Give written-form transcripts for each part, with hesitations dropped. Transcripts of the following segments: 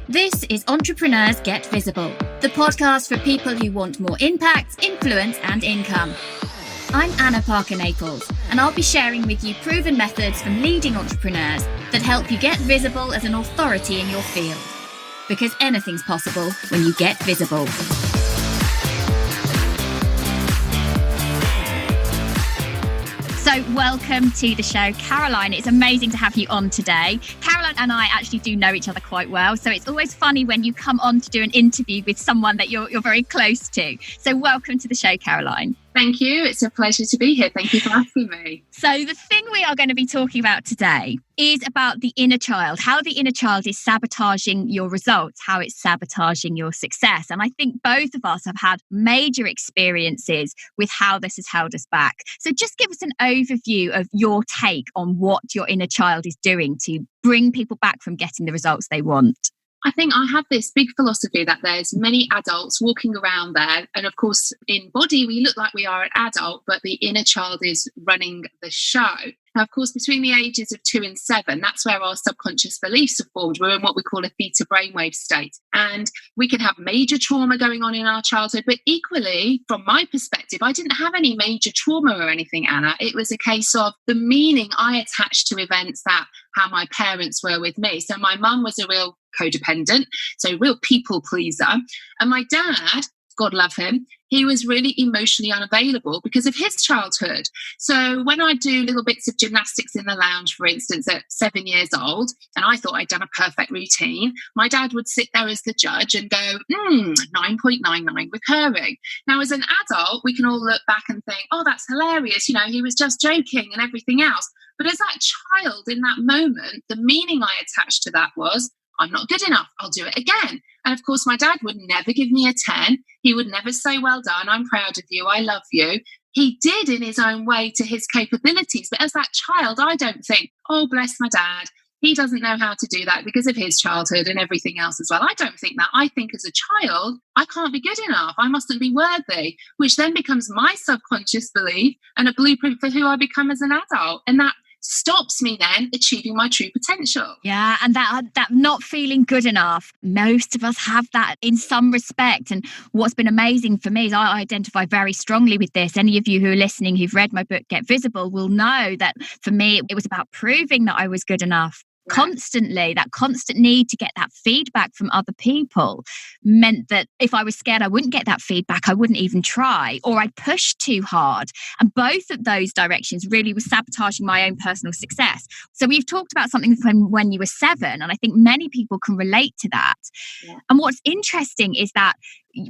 This is Entrepreneurs Get Visible, the podcast for people who want more impact, influence, and income. I'm Anna Parker-Naples, and I'll be sharing with you proven methods from leading entrepreneurs that help you get visible as an authority in your field. Because anything's possible when you get visible. So welcome to the show, Caroline. It's amazing to have you on today. Caroline and I actually do know each other quite well, so it's always funny when you come on to do an interview with someone that you're very close to. So welcome to the show, Caroline. Thank you. It's a pleasure to be here. Thank you for asking me. So the thing we are going to be talking about today is about the inner child, how the inner child is sabotaging your results, how it's sabotaging your success. And I think both of us have had major experiences with how this has held us back. So just give us an overview of your take on what your inner child is doing to bring people back from getting the results they want. I think I have this big philosophy that there's many adults walking around there. And of course, in body, we look like we are an adult, but the inner child is running the show. Now, of course, between the ages of 2 and 7, that's where our subconscious beliefs are formed. We're in what we call a theta brainwave state. And we can have major trauma going on in our childhood. But equally, from my perspective, I didn't have any major trauma or anything, Anna. It was a case of the meaning I attached to events, that how my parents were with me. So my mum was a real codependent, so real people pleaser. And my dad, God love him, he was really emotionally unavailable because of his childhood. So when I do little bits of gymnastics in the lounge, for instance, at 7 years old, and I thought I'd done a perfect routine, my dad would sit there as the judge and go, 9.99 recurring. Now, as an adult, we can all look back and think, oh, that's hilarious. You know, he was just joking and everything else. But as that child in that moment, the meaning I attached to that was, I'm not good enough. I'll do it again. And of course, my dad would never give me a 10. He would never say, well done, I'm proud of you, I love you. He did in his own way to his capabilities. But as that child, I don't think, oh, bless my dad, he doesn't know how to do that because of his childhood and everything else as well. I don't think that. I think as a child, I can't be good enough. I mustn't be worthy, which then becomes my subconscious belief and a blueprint for who I become as an adult. And that stops me then achieving my true potential. Yeah, and that not feeling good enough, most of us have that in some respect. And what's been amazing for me is I identify very strongly with this. Any of you who are listening who've read my book, Get Visible, will know that for me, it was about proving that I was good enough. Constantly, that constant need to get that feedback from other people meant that if I was scared I wouldn't get that feedback, I wouldn't even try, or I'd push too hard. And both of those directions really was sabotaging my own personal success. So we've talked about something from when you were 7, and I think many people can relate to that. Yeah. And what's interesting is that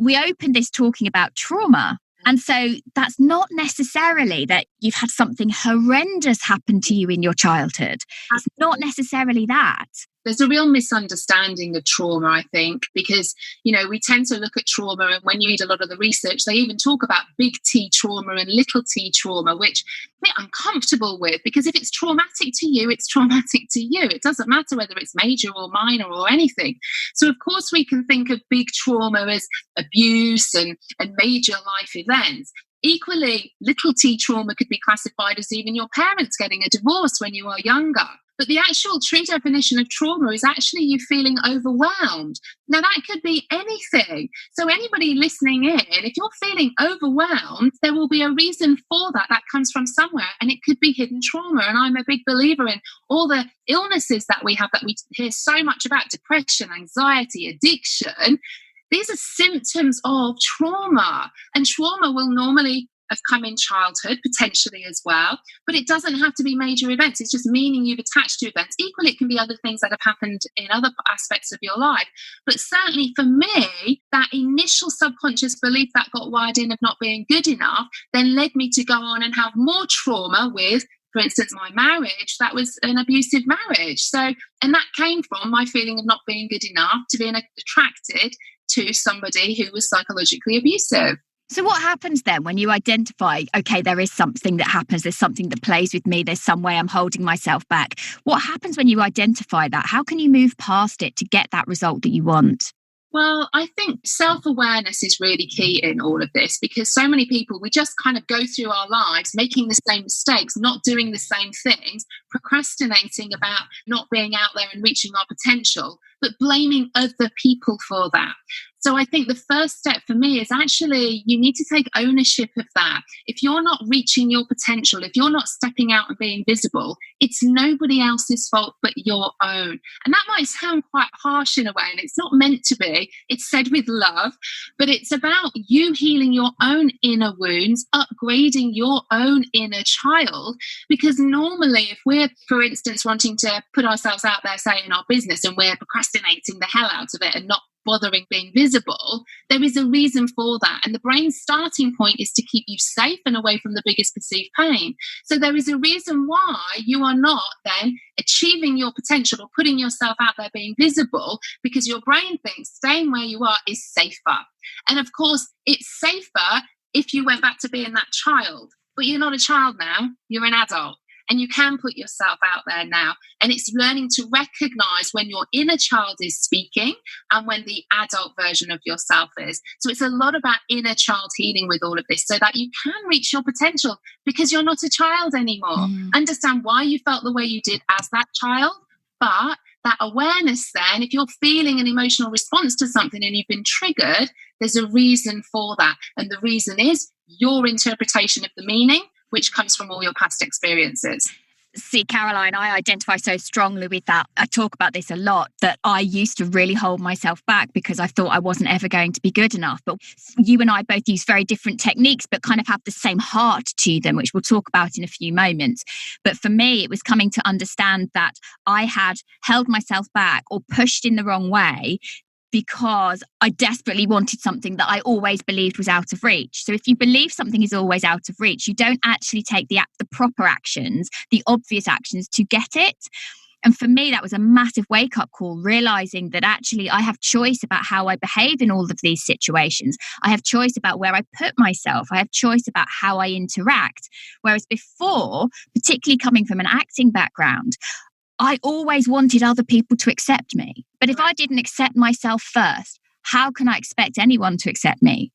we opened this talking about trauma. And so that's not necessarily that you've had something horrendous happen to you in your childhood. It's not necessarily that. There's a real misunderstanding of trauma, I think, because, you know, we tend to look at trauma, and when you read a lot of the research, they even talk about big T trauma and little t trauma, which I'm a bit uncomfortable with, because if it's traumatic to you, it's traumatic to you. It doesn't matter whether it's major or minor or anything. So, of course, we can think of big trauma as abuse and major life events. Equally, little t trauma could be classified as even your parents getting a divorce when you are younger. But the actual true definition of trauma is actually you feeling overwhelmed. Now, that could be anything. So anybody listening in, if you're feeling overwhelmed, there will be a reason for that. That comes from somewhere, and it could be hidden trauma. And I'm a big believer in all the illnesses that we have that we hear so much about: depression, anxiety, addiction. These are symptoms of trauma, and trauma will normally have come in childhood, potentially as well, but it doesn't have to be major events. It's just meaning you've attached to events. Equally, it can be other things that have happened in other aspects of your life. But certainly for me, that initial subconscious belief that got wired in of not being good enough then led me to go on and have more trauma with, for instance, my marriage. That was an abusive marriage. So, and that came from my feeling of not being good enough, to being attracted to somebody who was psychologically abusive. So what happens then when you identify, okay, there is something that happens, there's something that plays with me, there's some way I'm holding myself back? What happens when you identify that? How can you move past it to get that result that you want? Well, I think self-awareness is really key in all of this, because so many people, we just kind of go through our lives making the same mistakes, not doing the same things, procrastinating about not being out there and reaching our potential, but blaming other people for that. So I think the first step for me is actually you need to take ownership of that. If you're not reaching your potential, if you're not stepping out and being visible, it's nobody else's fault but your own. And that might sound quite harsh in a way, and it's not meant to be. It's said with love, but it's about you healing your own inner wounds, upgrading your own inner child. Because normally, if we're, for instance, wanting to put ourselves out there, say in our business, and we're procrastinating the hell out of it and not bothering being visible, there is a reason for that. And the brain's starting point is to keep you safe and away from the biggest perceived pain. So there is a reason why you are not then achieving your potential or putting yourself out there being visible, because your brain thinks staying where you are is safer. And of course, it's safer if you went back to being that child. But you're not a child now, you're an adult. And you can put yourself out there now. And it's learning to recognize when your inner child is speaking and when the adult version of yourself is. So it's a lot about inner child healing with all of this, so that you can reach your potential because you're not a child anymore. Understand why you felt the way you did as that child, but that awareness then, if you're feeling an emotional response to something and you've been triggered, there's a reason for that. And the reason is your interpretation of the meaning, which comes from all your past experiences. See, Caroline, I identify so strongly with that. I talk about this a lot, that I used to really hold myself back because I thought I wasn't ever going to be good enough. But you and I both use very different techniques, but kind of have the same heart to them, which we'll talk about in a few moments. But for me, it was coming to understand that I had held myself back or pushed in the wrong way because I desperately wanted something that I always believed was out of reach. So if you believe something is always out of reach, you don't actually take the proper actions, the obvious actions to get it. And for me, that was a massive wake-up call, realizing that actually I have choice about how I behave in all of these situations. I have choice about where I put myself. I have choice about how I interact. Whereas before, particularly coming from an acting background, I always wanted other people to accept me. But if I didn't accept myself first, how can I expect anyone to accept me?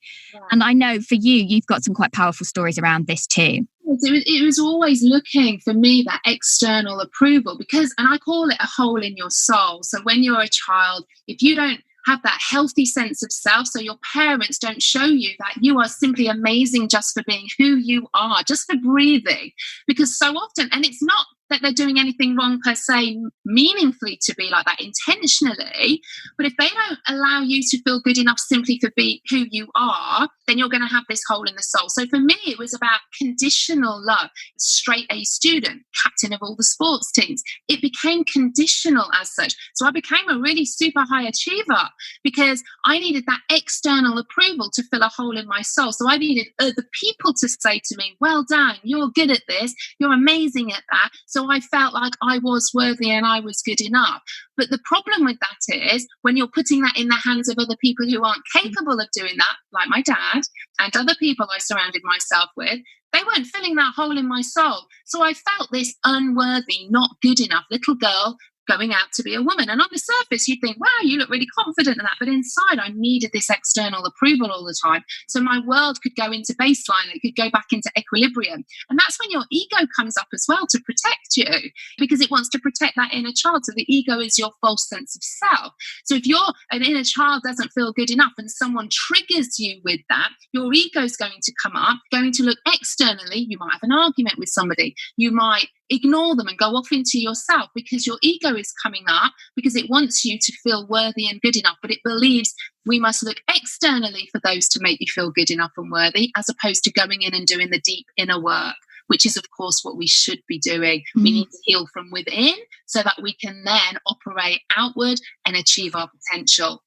And I know for you, you've got some quite powerful stories around this too. It was always looking for me that external approval, because, and I call it a hole in your soul. So when you're a child, if you don't have that healthy sense of self, so your parents don't show you that you are simply amazing just for being who you are, just for breathing, because so often, and it's not that they're doing anything wrong per se meaningfully to be like that intentionally, but if they don't allow you to feel good enough simply for being who you are, then you're going to have this hole in the soul. So for me, it was about conditional love. Straight A student, captain of all the sports teams. It became conditional as such. So I became a really super high achiever because I needed that external approval to fill a hole in my soul. So I needed other people to say to me, well done, you're good at this, you're amazing at that. So I felt like I was worthy and I was good enough. But the problem with that is when you're putting that in the hands of other people who aren't capable of doing that, like my dad and other people I surrounded myself with, they weren't filling that hole in my soul. So I felt this unworthy, not good enough little girl going out to be a woman. And on the surface, you'd think, wow, you look really confident in that. But inside, I needed this external approval all the time. So my world could go into baseline. It could go back into equilibrium. And that's when your ego comes up as well to protect you, because it wants to protect that inner child. So the ego is your false sense of self. So if an inner child doesn't feel good enough and someone triggers you with that, your ego is going to come up, going to look externally. You might have an argument with somebody. You might ignore them and go off into yourself because your ego is coming up because it wants you to feel worthy and good enough, but it believes we must look externally for those to make you feel good enough and worthy, as opposed to going in and doing the deep inner work, which is, of course, what we should be doing. We need to heal from within so that we can then operate outward and achieve our potential.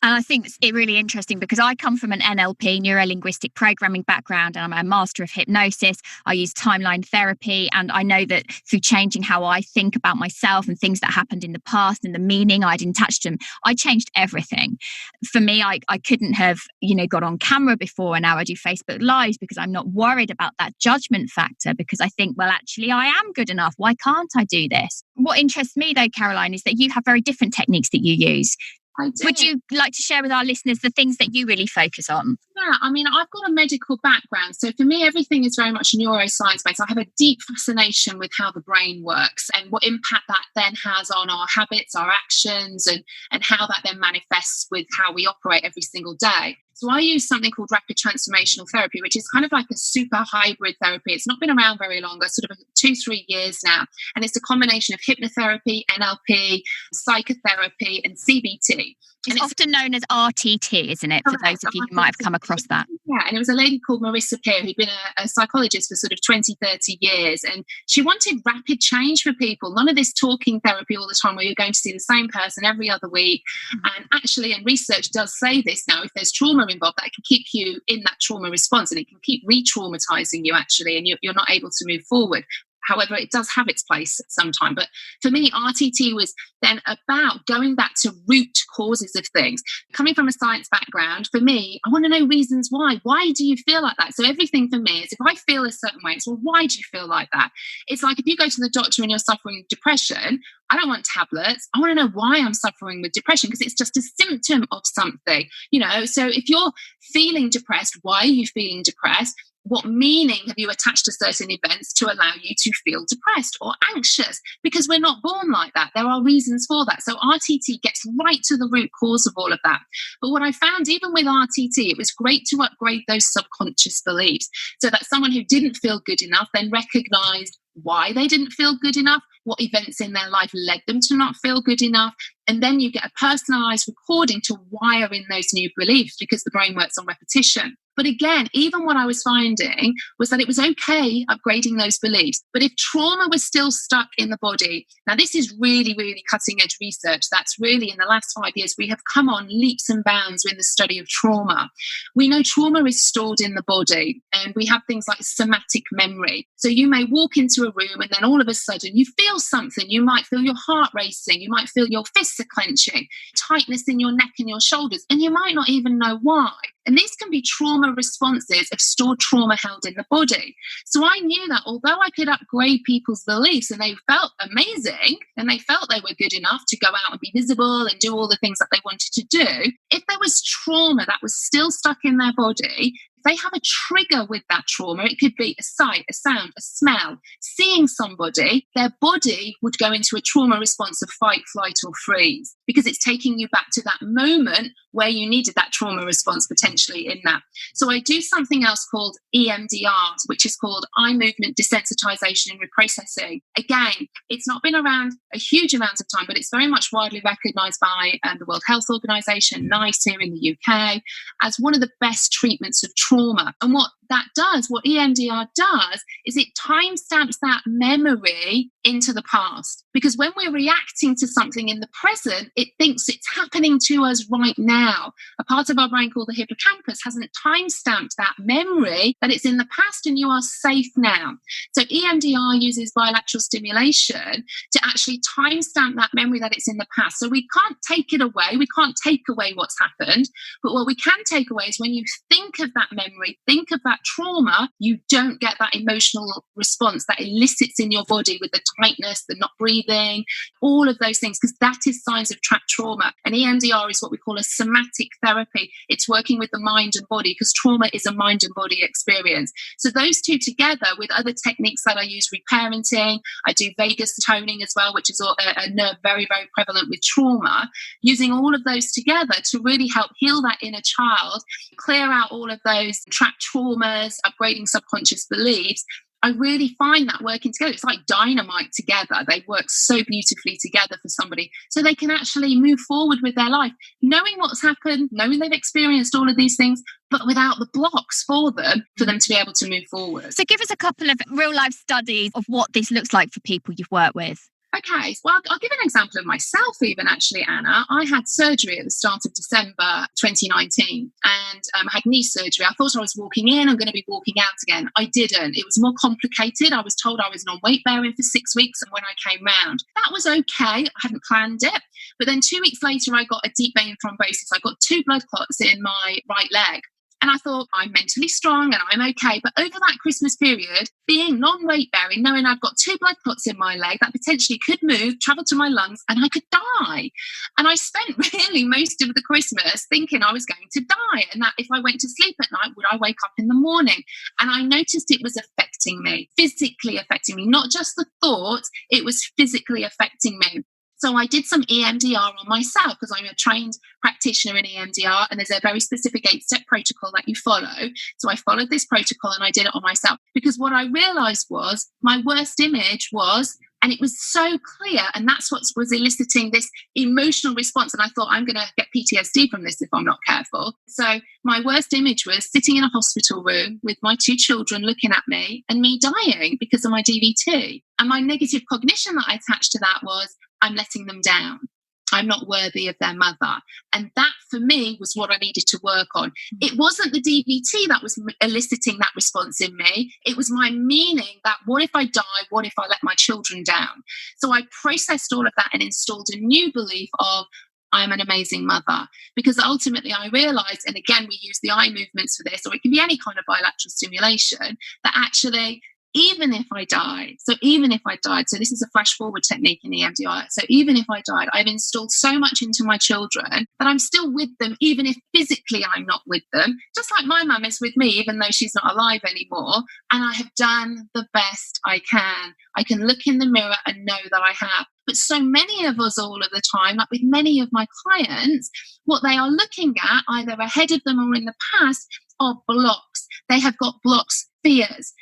And I think it's really interesting because I come from an NLP, neuro-linguistic programming background, and I'm a master of hypnosis. I use timeline therapy, and I know that through changing how I think about myself and things that happened in the past and the meaning I'd attached to them, I changed everything. For me, I couldn't have, got on camera before, and now I do Facebook Lives because I'm not worried about that judgment factor, because I think, well, actually, I am good enough. Why can't I do this? What interests me, though, Caroline, is that you have very different techniques that you use. Would you like to share with our listeners the things that you really focus on? Yeah, I mean, I've got a medical background. So for me, everything is very much neuroscience based. I have a deep fascination with how the brain works and what impact that then has on our habits, our actions, and how that then manifests with how we operate every single day. So I use something called Rapid Transformational Therapy, which is kind of like a super hybrid therapy. It's not been around very long, sort of 2-3 years now. And it's a combination of hypnotherapy, NLP, psychotherapy, and CBT. It's often known as RTT, isn't it? For those of you who might have come across that. Yeah, and it was a lady called Marissa Peer who'd been a psychologist for sort of 20, 30 years. And she wanted rapid change for people. None of this talking therapy all the time where you're going to see the same person every other week. And actually, and research does say this now, if there's trauma involved, that can keep you in that trauma response and it can keep re-traumatizing you actually, and you're not able to move forward. However, it does have its place at some time. But for me, RTT was then about going back to root causes of things. Coming from a science background, for me, I want to know reasons why. Why do you feel like that? So everything for me is if I feel a certain way, it's, well, why do you feel like that? It's like if you go to the doctor and you're suffering with depression, I don't want tablets. I want to know why I'm suffering with depression because it's just a symptom of something, So if you're feeling depressed, why are you feeling depressed? What meaning have you attached to certain events to allow you to feel depressed or anxious? Because we're not born like that. There are reasons for that. So RTT gets right to the root cause of all of that. But what I found, even with RTT, it was great to upgrade those subconscious beliefs so that someone who didn't feel good enough then recognized why they didn't feel good enough, what events in their life led them to not feel good enough. And then you get a personalized recording to wire in those new beliefs because the brain works on repetition. But again, even what I was finding was that it was okay upgrading those beliefs. But if trauma was still stuck in the body, now this is really, really cutting edge research. That's really in the last 5 years, we have come on leaps and bounds in the study of trauma. We know trauma is stored in the body and we have things like somatic memory. So you may walk into a room and then all of a sudden you feel something. You might feel your heart racing. You might feel your fists are clenching, tightness in your neck and your shoulders, and you might not even know why. And these can be trauma responses of stored trauma held in the body. So I knew that although I could upgrade people's beliefs and they felt amazing and they felt they were good enough to go out and be visible and do all the things that they wanted to do, if there was trauma that was still stuck in their body, they have a trigger with that trauma. It could be a sight, a sound, a smell. Seeing somebody, their body would go into a trauma response of fight, flight, or freeze because it's taking you back to that moment where you needed that trauma response potentially in that. So I do something else called EMDR, which is called eye movement desensitization and reprocessing. Again, it's not been around a huge amount of time, but it's very much widely recognized by the World Health Organization, NICE here in the UK, as one of the best treatments of trauma. And what that does, what EMDR does, is it timestamps that memory into the past. Because when we're reacting to something in the present, it thinks it's happening to us right now. A part of our brain called the hippocampus hasn't timestamped that memory that it's in the past and you are safe now. So EMDR uses bilateral stimulation to actually timestamp that memory that it's in the past. So we can't take it away. We can't take away what's happened. But what we can take away is when you think of that memory, think of that trauma, you don't get that emotional response that elicits in your body with the tightness, the not breathing, all of those things, because that is signs of trapped trauma. And EMDR is what we call a somatic therapy. It's working with the mind and body because trauma is a mind and body experience. So those two together with other techniques that I use, reparenting, I do vagus toning as well, which is a nerve very, very prevalent with trauma, using all of those together to really help heal that inner child, clear out all of those trapped traumas, upgrading subconscious beliefs. I really find that working together, it's like dynamite together. They work so beautifully together for somebody so they can actually move forward with their life, knowing what's happened, knowing they've experienced all of these things, but without the blocks for them to be able to move forward. So give us a couple of real life studies of what this looks like for people you've worked with. Okay, well, I'll give an example of myself even, actually, Anna. I had surgery at the start of December 2019 and I had knee surgery. I thought I was walking in, I'm going to be walking out again. I didn't. It was more complicated. I was told I was non weight bearing for 6 weeks, and when I came round, that was okay. I hadn't planned it. But then 2 weeks later, I got a deep vein thrombosis. I got 2 blood clots in my right leg. And I thought, I'm mentally strong and I'm okay. But over that Christmas period, being non-weight bearing, knowing I've got 2 blood clots in my leg that potentially could move, travel to my lungs, and I could die. And I spent really most of the Christmas thinking I was going to die, and that if I went to sleep at night, would I wake up in the morning? And I noticed it was affecting me, physically affecting me, not just the thoughts, it was physically affecting me. So I did some EMDR on myself because I'm a trained practitioner in EMDR, and there's a very specific 8-step protocol that you follow. So I followed this protocol and I did it on myself, because what I realized was my worst image was, and it was so clear, and that's what was eliciting this emotional response. And I thought, I'm going to get PTSD from this if I'm not careful. So my worst image was sitting in a hospital room with my 2 children looking at me and me dying because of my DVT. And my negative cognition that I attached to that was, I'm letting them down. I'm not worthy of their mother. And that for me was what I needed to work on. It wasn't the DVT that was eliciting that response in me. It was my meaning that, what if I die? What if I let my children down? So I processed all of that and installed a new belief of, I'm an amazing mother. Because ultimately I realized, and again, we use the eye movements for this, or it can be any kind of bilateral stimulation, that actually, even if I died, so this is a flash forward technique in EMDR. So even if I died, I've installed so much into my children that I'm still with them, even if physically I'm not with them, just like my mum is with me, even though she's not alive anymore. And I have done the best I can. I can look in the mirror and know that I have. But so many of us all of the time, like with many of my clients, what they are looking at, either ahead of them or in the past, are blocks. They have got blocks, fears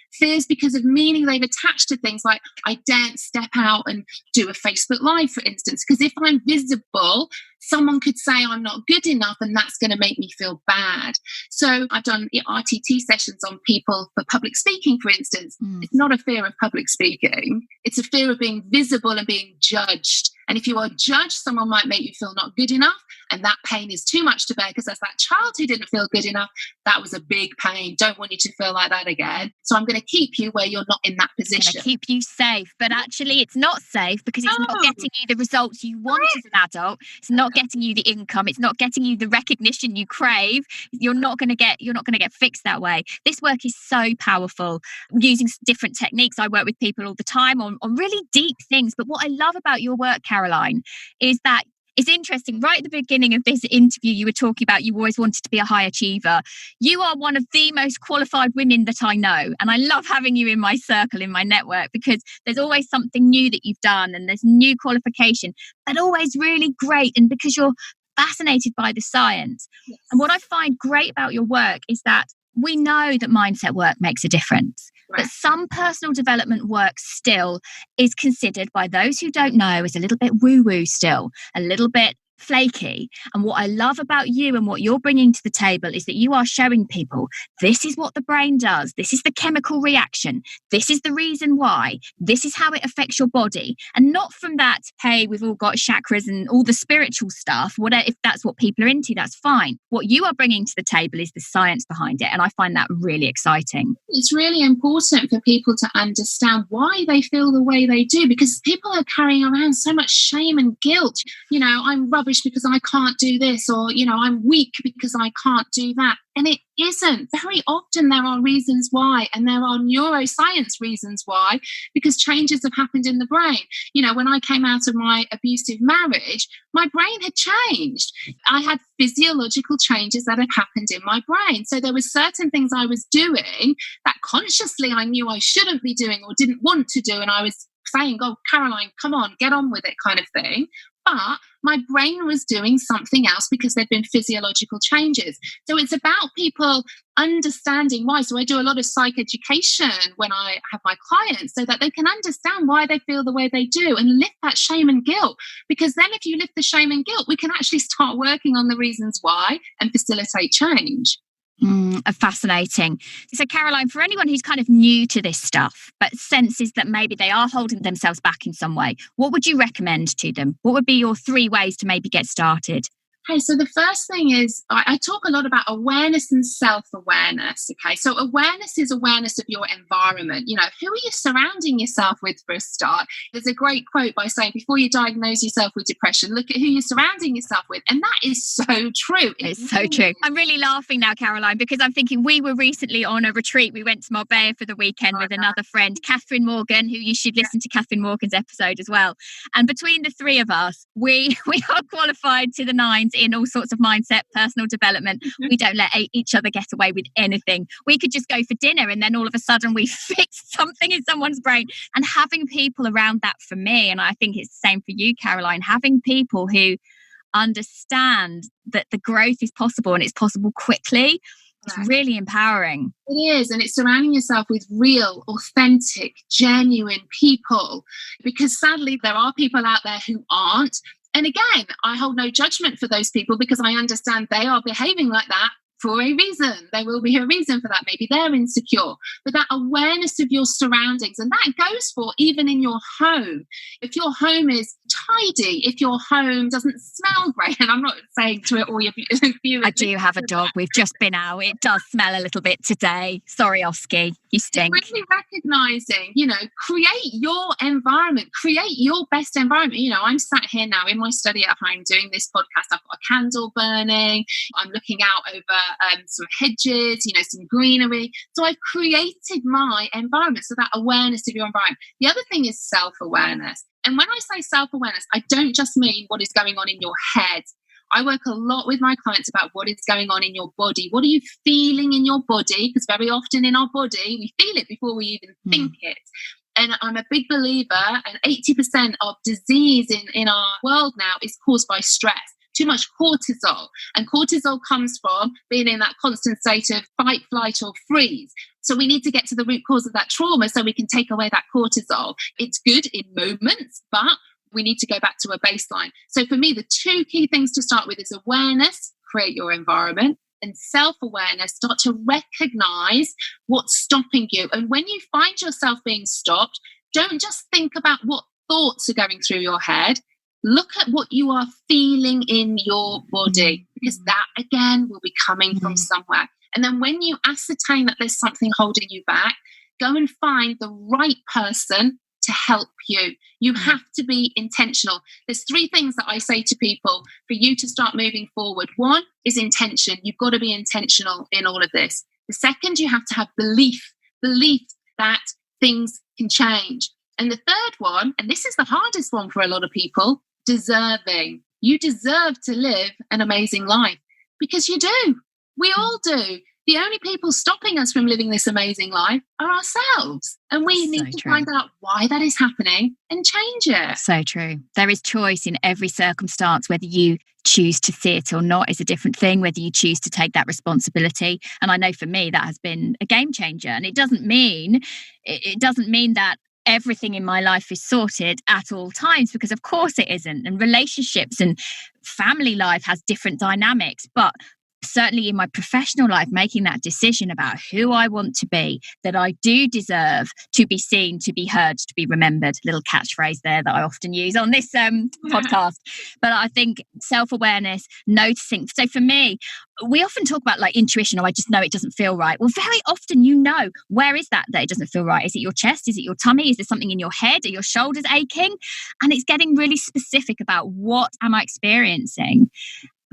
because of meaning they've attached to things like, I daren't step out and do a Facebook Live, for instance, because if I'm visible, someone could say I'm not good enough, and that's going to make me feel bad. So I've done RTT sessions on people for public speaking, for instance. It's not a fear of public speaking. It's a fear of being visible and being judged. And if you are judged, someone might make you feel not good enough. And that pain is too much to bear, because as that child who didn't feel good enough, that was a big pain. Don't want you to feel like that again. So I'm going to keep you where you're not in that position. Keep you safe. But actually it's not safe, because it's not getting you the results you want as an adult. It's not getting you the income. It's not getting you the recognition you crave. You're not going to get fixed that way. This work is so powerful. Using different techniques. I work with people all the time on really deep things. But what I love about your work, Caroline, is that it's interesting. Right at the beginning of this interview, you were talking about you always wanted to be a high achiever. You are one of the most qualified women that I know. And I love having you in my circle, in my network, because there's always something new that you've done and there's new qualification, but always really great. And because you're fascinated by the science. Yes. And what I find great about your work is that we know that mindset work makes a difference. But some personal development work still is considered by those who don't know as a little bit woo-woo still, a little bit flaky. And what I love about you and what you're bringing to the table is that you are showing people this is what the brain does. This is the chemical reaction. This is the reason why. This is how it affects your body. And not from that, hey, we've all got chakras and all the spiritual stuff. Whatever, if that's what people are into, that's fine. What you are bringing to the table is the science behind it. And I find that really exciting. It's really important for people to understand why they feel the way they do, because people are carrying around so much shame and guilt. You know, I'm rubbish because I can't do this, or, you know, I'm weak because I can't do that. And it isn't. Very often there are reasons why, and there are neuroscience reasons why, because changes have happened in the brain. You know, when I came out of my abusive marriage, my brain had changed. I had physiological changes that had happened in my brain. So there were certain things I was doing that consciously I knew I shouldn't be doing or didn't want to do. And I was saying, oh, Caroline, come on, get on with it, kind of thing. But my brain was doing something else because there'd been physiological changes. So it's about people understanding why. So I do a lot of psych education when I have my clients so that they can understand why they feel the way they do and lift that shame and guilt. Because then if you lift the shame and guilt, we can actually start working on the reasons why and facilitate change. Fascinating. So Caroline, for anyone who's kind of new to this stuff, but senses that maybe they are holding themselves back in some way, what would you recommend to them? What would be your 3 ways to maybe get started? Okay, so the first thing is I talk a lot about awareness and self-awareness. Okay, so awareness is awareness of your environment. You know, who are you surrounding yourself with for a start? There's a great quote by saying, before you diagnose yourself with depression, look at who you're surrounding yourself with. And that is so true. It's so true. I'm really laughing now, Caroline, because I'm thinking we were recently on a retreat. We went to Marbella for the weekend with another friend, Catherine Morgan, who you should listen to Catherine Morgan's episode as well. And between the three of us, we are qualified to the nines in all sorts of mindset, personal development. We don't let each other get away with anything. We could just go for dinner and then all of a sudden we fix something in someone's brain. And having people around that for me, and I think it's the same for you, Caroline, having people who understand that the growth is possible and it's possible quickly, it's really empowering. It is, and it's surrounding yourself with real, authentic, genuine people, because sadly there are people out there who aren't. And again, I hold no judgment for those people because I understand they are behaving like that for a reason. There will be a reason for that. Maybe they're insecure. But that awareness of your surroundings, and that goes for even in your home. If your home is tidy, if your home doesn't smell great, and I'm not saying to it all your viewers. I do have a dog. We've just been out. It does smell a little bit today. Sorry, Oski. You stink. Really recognising, you know, create your environment, create your best environment. You know, I'm sat here now in my study at home doing this podcast. I've got a candle burning. I'm looking out over some hedges, you know, some greenery. So I've created my environment. So that awareness of your environment. The other thing is self-awareness. And when I say self-awareness, I don't just mean what is going on in your head. I work a lot with my clients about what is going on in your body. What are you feeling in your body? Because very often in our body, we feel it before we even think it. And I'm a big believer, and 80% of disease in our world now is caused by stress. Too much cortisol. And cortisol comes from being in that constant state of fight, flight, or freeze. So we need to get to the root cause of that trauma so we can take away that cortisol. It's good in moments, but we need to go back to a baseline. So for me, the two key things to start with is awareness, create your environment, and self-awareness, start to recognize what's stopping you. And when you find yourself being stopped, don't just think about what thoughts are going through your head. Look at what you are feeling in your body, because that, again, will be coming from somewhere. And then when you ascertain that there's something holding you back, go and find the right person to help you. You have to be intentional. There's three things that I say to people for you to start moving forward. One is intention. You've got to be intentional in all of this. The second, you have to have belief that things can change. And the third one, and this is the hardest one for a lot of people, deserving. You deserve to live an amazing life, because you do. We all do. The only people stopping us from living this amazing life are ourselves. And we need to find out why that is happening and change it. So true. There is choice in every circumstance. Whether you choose to see it or not is a different thing, whether you choose to take that responsibility. And I know for me, that has been a game changer. And it doesn't mean that everything in my life is sorted at all times, because of course it isn't. And relationships and family life has different dynamics. But certainly in my professional life, making that decision about who I want to be, that I do deserve to be seen, to be heard, to be remembered. Little catchphrase there that I often use on this podcast. But I think self-awareness, noticing. So for me, we often talk about like intuition, or I just know it doesn't feel right. Well, very often, you know, where is that it doesn't feel right? Is it your chest? Is it your tummy? Is there something in your head? Are your shoulders aching? And it's getting really specific about what am I experiencing.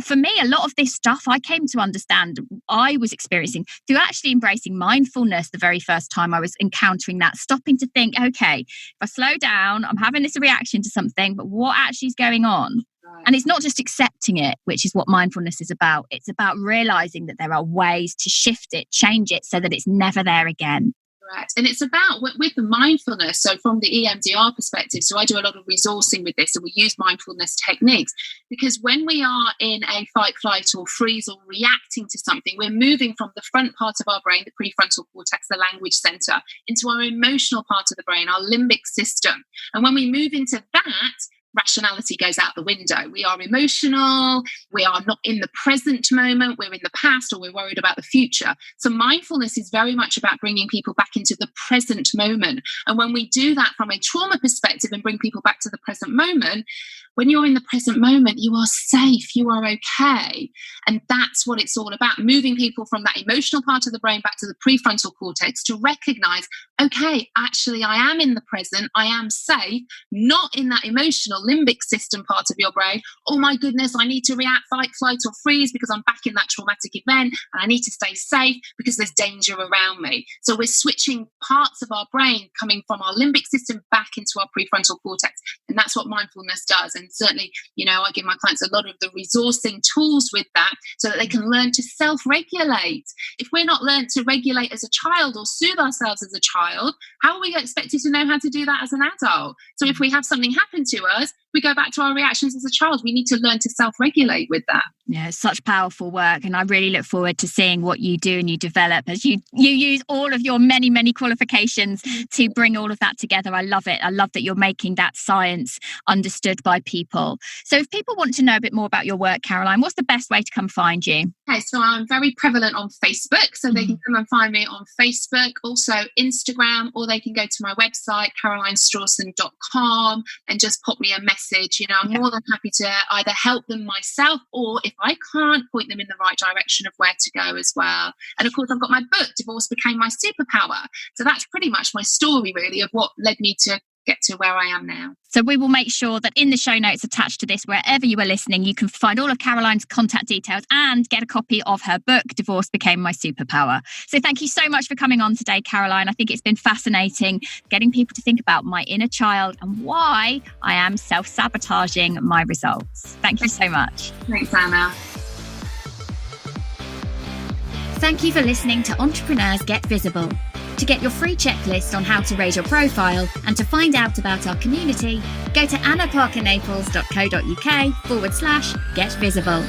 For me, a lot of this stuff I came to understand I was experiencing through actually embracing mindfulness the very first time I was encountering that, stopping to think, okay, if I slow down, I'm having this reaction to something, but what actually is going on? Right. And it's not just accepting it, which is what mindfulness is about. It's about realizing that there are ways to shift it, change it so that it's never there again. Correct. And it's about with the mindfulness. So from the EMDR perspective, so I do a lot of resourcing with this, and we use mindfulness techniques, because when we are in a fight, flight, or freeze, or reacting to something, we're moving from the front part of our brain, the prefrontal cortex, the language center, into our emotional part of the brain, our limbic system. And when we move into that, rationality goes out the window. We are emotional. We are not in the present moment. We're in the past, or we're worried about the future. So mindfulness is very much about bringing people back into the present moment. And when we do that from a trauma perspective and bring people back to the present moment, when you're in the present moment, you are safe, you are okay. And that's what it's all about, moving people from that emotional part of the brain back to the prefrontal cortex to recognize, okay, actually, I am in the present, I am safe, not in that emotional limbic system part of your brain. Oh my goodness, I need to react, fight, flight, or freeze because I'm back in that traumatic event, and I need to stay safe because there's danger around me. So we're switching parts of our brain coming from our limbic system back into our prefrontal cortex. And that's what mindfulness does. And certainly, I give my clients a lot of the resourcing tools with that so that they can learn to self-regulate. If we're not learned to regulate as a child or soothe ourselves as a child, how are we expected to know how to do that as an adult? So if we have something happen to us, we go back to our reactions as a child. We need to learn to self-regulate with that. Yeah, it's such powerful work. And I really look forward to seeing what you do and you develop as you use all of your many, many qualifications to bring all of that together. I love it. I love that you're making that science understood by people. So if people want to know a bit more about your work, Caroline, what's the best way to come find you? Okay, so I'm very prevalent on Facebook. So they can come and find me on Facebook, also Instagram, or they can go to my website, carolinestrawson.com, and just pop me a message. I'm more than happy to either help them myself, or if I can't, point them in the right direction of where to go as well. And of course, I've got my book, Divorce Became My Superpower. So that's pretty much my story, really, of what led me to get to where I am now. So we will make sure that in the show notes attached to this, wherever you are listening, you can find all of Caroline's contact details and get a copy of her book, Divorce Became My Superpower. So thank you so much for coming on today, Caroline. I think it's been fascinating getting people to think about my inner child and why I am self-sabotaging my results. Thank you so much. Thanks, Anna. Thank you for listening to Entrepreneurs Get Visible. To get your free checklist on how to raise your profile and to find out about our community, go to annaparkernaples.co.uk/get visible.